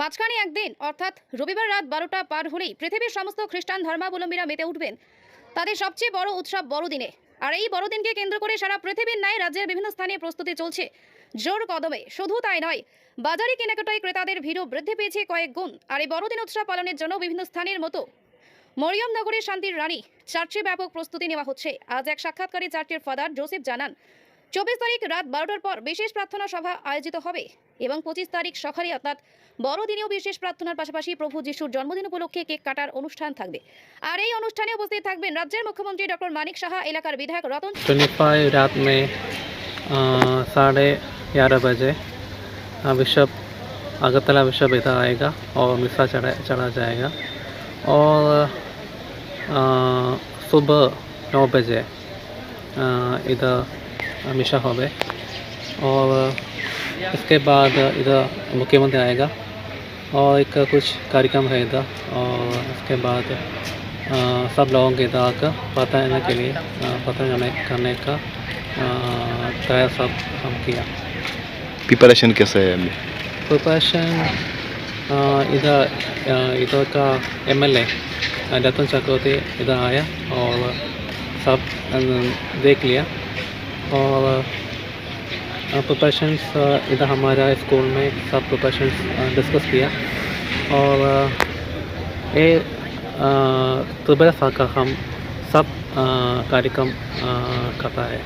মাঝখানে একদিন অর্থাৎ রবিবার রাত 12টা পার হলেই পৃথিবীর সমস্ত খ্রিস্টান ধর্মাবলম্বীরা মেতে উঠবেন তাদের সবচেয়ে বড় উৎসব বড়দিনে। আর এই বড়দিনকে কেন্দ্র করে সারা পৃথিবীর ন্যায় রাজ্যের বিভিন্ন স্থানে প্রস্তুতি চলছে জোর কদমে। শুধু তাই নয়, বাজারে কেনাকাটায় ক্রেতাদের ভিড়ও বৃদ্ধি পেয়েছে কয়েক গুণ। আর এই বড়দিন উৎসব পালনের জন্য বিভিন্ন স্থানের মতো মরিয়মনগরের শান্তির রানী চার্চে ব্যাপক প্রস্তুতি নেওয়া হচ্ছে। আজ এক সাক্ষাৎকারে চার্চের ফাদার জোসেফ জানান, 24 তারিখ রাত 12টার পর বিশেষ প্রার্থনা সভা আয়োজিত হবে এবং 25 তারিখ সকালে অর্থাৎ বড়দিনেও বিশেষ প্রার্থনার পাশাপাশি প্রভু যিশুর জন্মদিন উপলক্ষে কেক কাটার অনুষ্ঠান থাকবে। আর এই অনুষ্ঠানে উপস্থিত থাকবেন রাজ্যের মুখ্যমন্ত্রী ডক্টর মানিক সাহা, এলাকার বিধায়ক রতন। 25 रात में 11:30 बजे बिशप अगरतला बिशप इधर आएगा और मिसा चढ़ा जाएगा और सुबह 9 बजे इधर मिसा होवे और इसके बाद इधर मुख्यमंत्री आएगा और एक कुछ कार्यक्रम है इधर और उसके बाद सब लोगों के इधर आकर प्रार्थना के लिए प्रार्थना करने का तैयार सब हम किया। प्रिपरेशन कैसे है अभी? प्रिपरेशन इधर का MLA रतन चक्रवर्ती इधर आया और सब देख लिया और प्रिपरेशंस इधर हमारा स्कूल में सब प्रिपरेशंस डिस्कस किया और ये सुबह का हम सब कार्यक्रम करता है।